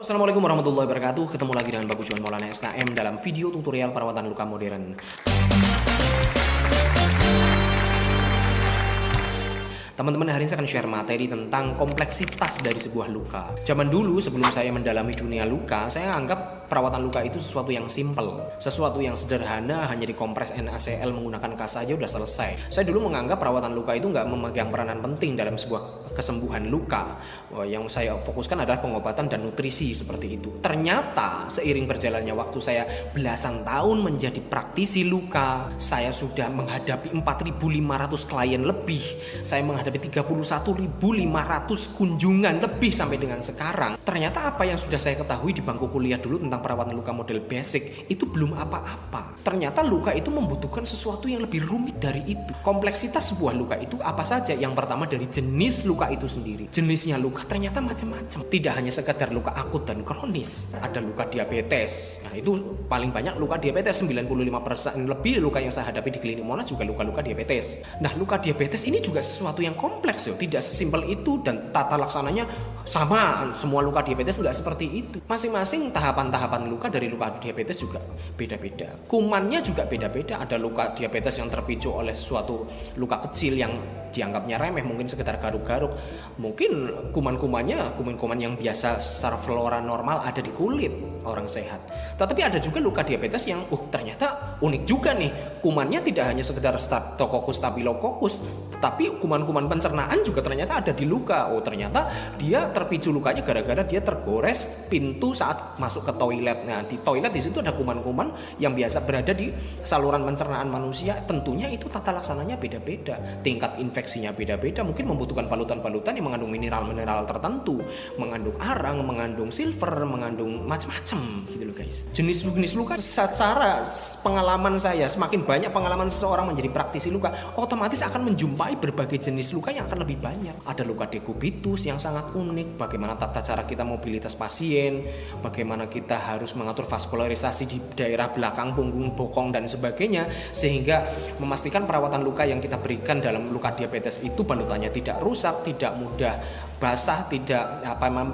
Assalamualaikum warahmatullahi wabarakatuh. Ketemu lagi dengan Bagus Juan Maulana SKM dalam video tutorial perawatan luka modern. Teman-teman, hari ini saya akan share materi tentang kompleksitas dari sebuah luka. Zaman dulu sebelum saya mendalami dunia luka, saya anggap perawatan luka itu sesuatu yang simple, sesuatu yang sederhana, hanya dikompres NaCl menggunakan kas saja udah selesai. Saya dulu menganggap perawatan luka itu nggak memegang peranan penting dalam sebuah kesembuhan luka. Yang saya fokuskan adalah pengobatan dan nutrisi seperti itu. Ternyata seiring berjalannya waktu, saya belasan tahun menjadi praktisi luka, saya sudah menghadapi 4.500 klien lebih. Saya menghadapi 31.500 kunjungan lebih sampai dengan sekarang. Ternyata apa yang sudah saya ketahui di bangku kuliah dulu tentang perawatan luka model basic itu belum apa-apa. Ternyata luka itu membutuhkan sesuatu yang lebih rumit dari itu. Kompleksitas sebuah luka itu apa saja? Yang pertama dari jenis luka itu sendiri. Jenisnya luka ternyata macam-macam. Tidak hanya sekedar luka akut dan kronis. Ada luka diabetes. Nah, itu paling banyak luka diabetes. 95% lebih luka yang saya hadapi di klinik Monas juga luka-luka diabetes. Nah, luka diabetes ini juga sesuatu yang kompleks, tidak sesimpel itu, dan tata laksananya sama. Semua luka diabetes nggak seperti itu. Masing-masing tahapan-tahapan luka dari luka diabetes juga beda-beda. Kumannya juga beda-beda. Ada luka diabetes yang terpicu oleh suatu luka kecil yang dianggapnya remeh, mungkin sekedar garuk-garuk. Mungkin kuman-kuman yang biasa secara flora normal ada di kulit orang sehat. Tetapi ada juga luka diabetes yang ternyata unik juga nih. Kumannya tidak hanya sekedar Streptococcus staphylococcus, tetapi kuman-kuman pencernaan juga ternyata ada di luka. Ternyata dia terpicu lukanya gara-gara dia tergores pintu saat masuk ke toilet. Nah, di toilet di situ ada kuman-kuman yang biasa berada di saluran pencernaan manusia. Tentunya itu tata laksananya beda-beda. Tingkat infeksinya beda-beda, mungkin membutuhkan balutan-balutan yang mengandung mineral-mineral tertentu, mengandung arang, mengandung silver, mengandung macam-macam gitu loh guys. Jenis-jenis luka secara pengalaman saya, semakin banyak pengalaman seseorang menjadi praktisi luka, otomatis akan menjumpai berbagai jenis luka yang akan lebih banyak. Ada luka dekubitus yang sangat unik, bagaimana tata cara kita mobilitas pasien, bagaimana kita harus mengatur vaskularisasi di daerah belakang punggung, bokong dan sebagainya, sehingga memastikan perawatan luka yang kita berikan dalam luka diabetes itu balutannya tidak rusak, tidak mudah basah, tidak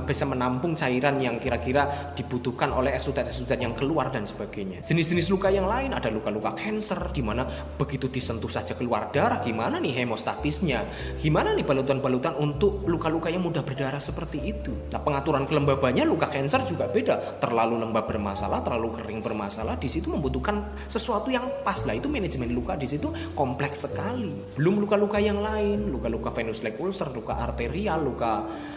bisa menampung cairan yang kira-kira dibutuhkan oleh eksudat-eksudat yang keluar dan sebagainya. Jenis-jenis luka yang lain ada luka-luka kanker, di mana begitu disentuh saja keluar darah. Gimana nih hemostatisnya? Gimana nih balutan-balutan untuk luka-luka yang mudah berdarah seperti itu? Nah, pengaturan kelembabannya luka kanker juga beda. Terlalu lembab bermasalah, terlalu kering bermasalah. Di situ membutuhkan sesuatu yang pas. Lah, itu manajemen luka di situ kompleks sekali. Belum luka-luka yang lain, luka-luka venous leg ulcer, luka arterial, luka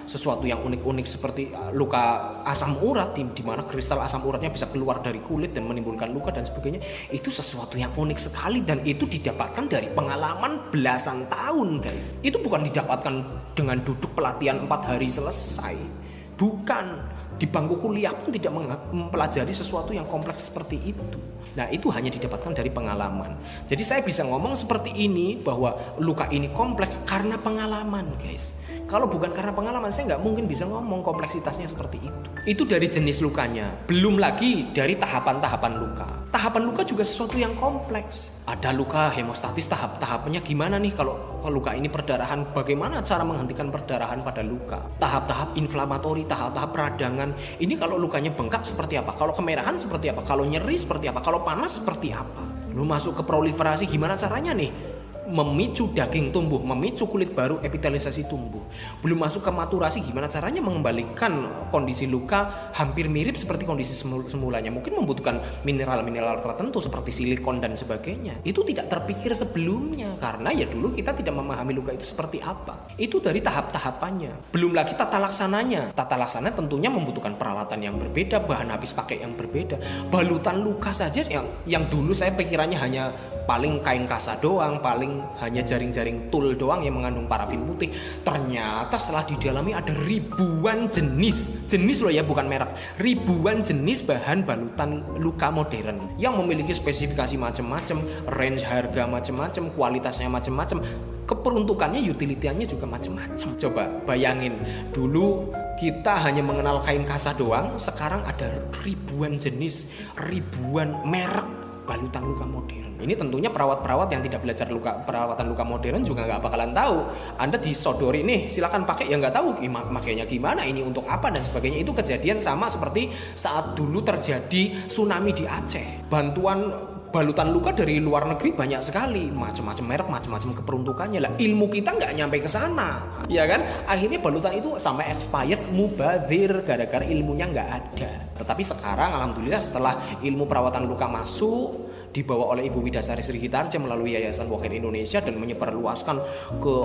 sesuatu yang unik-unik seperti luka asam urat, di mana kristal asam uratnya bisa keluar dari kulit dan menimbulkan luka dan sebagainya. Itu sesuatu yang unik sekali, dan itu didapatkan dari pengalaman belasan tahun guys. Itu bukan didapatkan dengan duduk pelatihan 4 hari selesai. Bukan, di bangku kuliah pun tidak mempelajari sesuatu yang kompleks seperti itu. Nah, itu hanya didapatkan dari pengalaman. Jadi saya bisa ngomong seperti ini, bahwa luka ini kompleks karena pengalaman guys. Kalau bukan karena pengalaman, saya nggak mungkin bisa ngomong kompleksitasnya seperti itu. Itu dari jenis lukanya. Belum lagi dari tahapan-tahapan luka. Tahapan luka juga sesuatu yang kompleks. Ada luka hemostatis, tahap-tahapnya gimana nih kalau luka ini perdarahan, bagaimana cara menghentikan perdarahan pada luka. Tahap-tahap inflamatori, tahap-tahap peradangan. Ini kalau lukanya bengkak seperti apa? Kalau kemerahan seperti apa? Kalau nyeri seperti apa? Kalau panas seperti apa? Lalu masuk ke proliferasi, gimana caranya nih? Memicu daging tumbuh, memicu kulit baru, epitelisasi tumbuh. Belum masuk ke maturasi, gimana caranya mengembalikan kondisi luka hampir mirip seperti kondisi semulanya. Mungkin membutuhkan mineral-mineral tertentu seperti silikon dan sebagainya. Itu tidak terpikir sebelumnya, karena ya dulu kita tidak memahami luka itu seperti apa. Itu dari tahap-tahapannya. Belum lagi tata laksananya. Tata laksana tentunya membutuhkan peralatan yang berbeda, bahan habis pakai yang berbeda. Balutan luka saja yang dulu saya pikirannya hanya paling kain kasa doang, paling hanya jaring-jaring tul doang yang mengandung parafin putih. Ternyata setelah didalami ada ribuan jenis loh ya, bukan merek, ribuan jenis bahan balutan luka modern yang memiliki spesifikasi macam-macam, range harga macam-macam, kualitasnya macam-macam, keperuntukannya, utility-nya juga macam-macam. Coba bayangin, dulu kita hanya mengenal kain kasa doang, sekarang ada ribuan jenis, ribuan merek balutan luka modern. ini tentunya perawat-perawat yang tidak belajar perawatan luka modern juga nggak bakalan tahu. Anda disodori nih, silakan pakai, ya nggak tahu makanya gimana, ini untuk apa dan sebagainya. Itu kejadian sama seperti saat dulu terjadi tsunami di Aceh. Bantuan balutan luka dari luar negeri banyak sekali, macam-macam merek, macam-macam keperuntukannya lah. Ilmu kita nggak nyampe ke sana, ya kan? Akhirnya balutan itu sampai expired, mubazir, gara-gara ilmunya nggak ada. Tetapi sekarang alhamdulillah setelah ilmu perawatan luka masuk, dibawa oleh Ibu Widasari Sri Hitarja melalui Yayasan Walk In Indonesia dan menyebarluaskan ke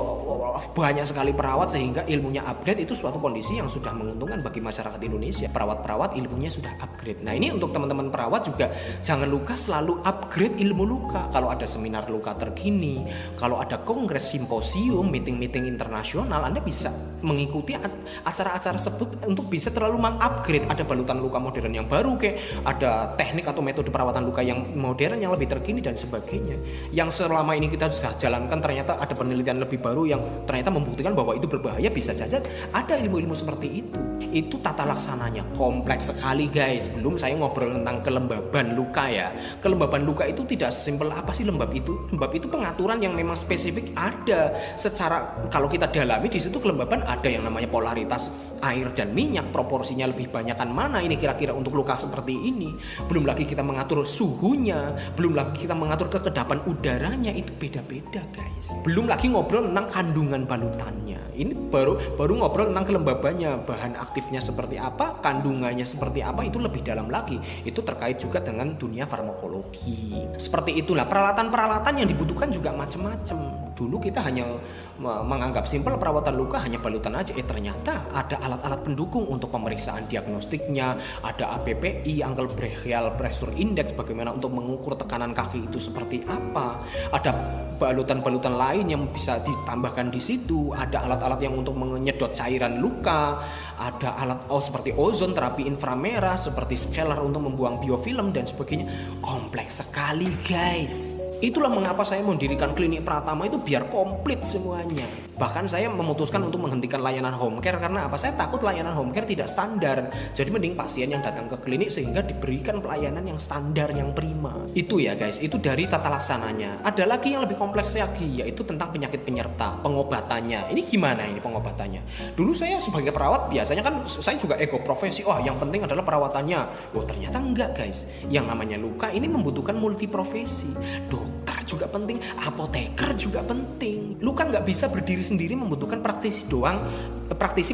banyak sekali perawat sehingga ilmunya upgrade. Itu suatu kondisi yang sudah menguntungkan bagi masyarakat Indonesia. Perawat-perawat ilmunya sudah upgrade. Nah, ini untuk teman-teman perawat juga jangan lupa selalu upgrade ilmu luka. Kalau ada seminar luka terkini, kalau ada kongres, simposium, meeting-meeting internasional, Anda bisa mengikuti acara-acara tersebut untuk bisa terlalu mengupgrade. Ada balutan luka modern yang baru, kayak ada teknik atau metode perawatan luka yang modern yang lebih terkini dan sebagainya. Yang selama ini kita sudah jalankan ternyata ada penelitian lebih baru yang ternyata membuktikan bahwa itu berbahaya, bisa saja ada ilmu-ilmu seperti itu. Itu tata laksananya kompleks sekali guys. Belum saya ngobrol tentang kelembaban luka ya. Kelembaban luka itu tidak sesimpel apa sih lembab itu. Lembab itu pengaturan yang memang spesifik ada. Secara kalau kita dalami di situ kelembaban ada yang namanya polaritas air dan minyak, proporsinya lebih banyakkan mana ini kira-kira untuk luka seperti ini. Belum lagi kita mengatur suhunya, belum lagi kita mengatur kekedapan udaranya, itu beda-beda guys. Belum lagi ngobrol tentang kandungan balutannya. Ini baru ngobrol tentang kelembabannya, bahan aktifnya seperti apa, kandungannya seperti apa, itu lebih dalam lagi. Itu terkait juga dengan dunia farmakologi. Seperti itulah peralatan-peralatan yang dibutuhkan juga macam-macam. Dulu kita hanya menganggap simpel perawatan luka hanya balutan aja. Ternyata ada alat-alat pendukung untuk pemeriksaan diagnostiknya. Ada APPI, Ankle Brachial Pressure Index, bagaimana untuk mengukur tekanan kaki itu seperti apa. Ada balutan-balutan lain yang bisa ditambahkan di situ. Ada alat-alat yang untuk menyedot cairan luka. Ada alat seperti ozon, terapi inframerah, seperti scalar untuk membuang biofilm dan sebagainya. Kompleks sekali guys. Itulah mengapa saya mendirikan klinik Pratama itu biar komplit semuanya. Bahkan saya memutuskan untuk menghentikan layanan home care karena apa? Saya takut layanan home care tidak standar. Jadi mending pasien yang datang ke klinik sehingga diberikan pelayanan yang standar, yang prima. Itu ya guys, itu dari tata laksananya. Ada lagi yang lebih kompleks lagi, yaitu tentang penyakit penyerta, pengobatannya. Ini gimana ini pengobatannya? Dulu saya sebagai perawat biasanya kan saya juga ego profesi. Oh, yang penting adalah perawatannya. Oh, ternyata enggak guys. Yang namanya luka ini membutuhkan multi profesi. Dokter juga penting, apoteker juga penting. Luka nggak bisa berdiri sendiri, membutuhkan praktisi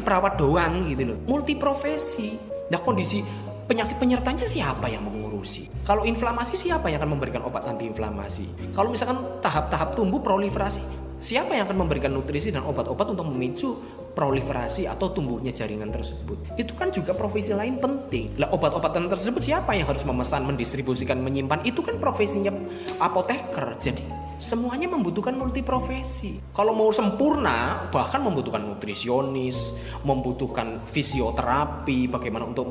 perawat doang gitu loh. Multi profesi. Nah, kondisi penyakit penyertanya siapa yang mengurusi? Kalau inflamasi siapa yang akan memberikan obat antiinflamasi? Kalau misalkan tahap-tahap tumbuh proliferasi, siapa yang akan memberikan nutrisi dan obat-obat untuk memicu proliferasi atau tumbuhnya jaringan tersebut? Itu kan juga profesi lain penting. Lah, obat-obatan tersebut siapa yang harus memesan, mendistribusikan, menyimpan? Itu kan profesinya apoteker. Jadi semuanya membutuhkan multiprofesi. Kalau mau sempurna, bahkan membutuhkan nutrisionis, membutuhkan fisioterapi, bagaimana untuk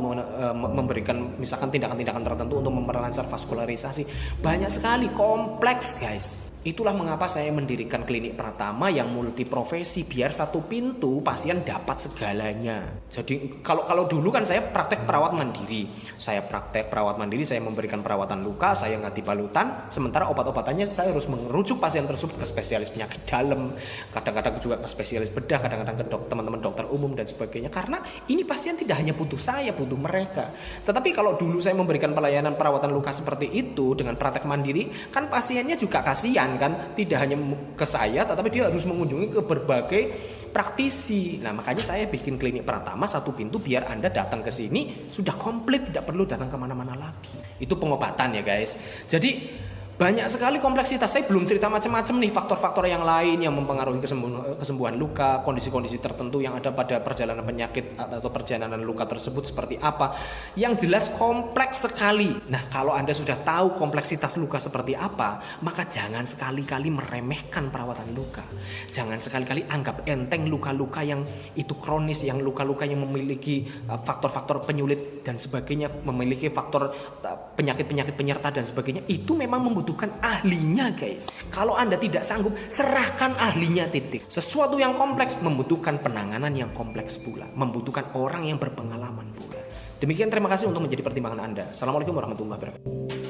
memberikan misalkan tindakan-tindakan tertentu untuk memperlancar vaskularisasi. Banyak sekali, kompleks guys. Itulah mengapa saya mendirikan klinik Pratama yang multiprofesi, biar satu pintu pasien dapat segalanya. Jadi kalau dulu kan saya praktek perawat mandiri. Saya memberikan perawatan luka, saya ganti balutan, sementara obat-obatannya saya harus merujuk pasien tersebut ke spesialis penyakit dalam, kadang-kadang juga ke spesialis bedah, kadang-kadang ke teman-teman dokter umum dan sebagainya. Karena ini pasien tidak hanya butuh saya, butuh mereka. Tetapi kalau dulu saya memberikan pelayanan perawatan luka seperti itu dengan praktek mandiri, kan pasiennya juga kasihan kan, tidak hanya ke saya tetapi dia harus mengunjungi ke berbagai praktisi. Nah, makanya saya bikin klinik Pratama satu pintu biar Anda datang ke sini sudah komplit, tidak perlu datang kemana-mana lagi. Itu pengobatan ya guys. Jadi banyak sekali kompleksitas. Saya belum cerita macam-macam nih faktor-faktor yang lain yang mempengaruhi kesembuhan luka, kondisi-kondisi tertentu yang ada pada perjalanan penyakit atau perjalanan luka tersebut seperti apa. Yang jelas kompleks sekali. Nah, kalau Anda sudah tahu kompleksitas luka seperti apa, maka jangan sekali-kali meremehkan perawatan luka. Jangan sekali-kali anggap enteng luka-luka yang itu kronis, yang luka-luka yang memiliki faktor-faktor penyulit dan sebagainya, memiliki faktor penyakit-penyakit penyerta dan sebagainya. Itu memang membutuhkan ahlinya guys. Kalau Anda tidak sanggup, serahkan ahlinya, titik. Sesuatu yang kompleks membutuhkan penanganan yang kompleks pula, membutuhkan orang yang berpengalaman pula. Demikian, terima kasih untuk menjadi pertimbangan Anda. Assalamualaikum warahmatullahi wabarakatuh.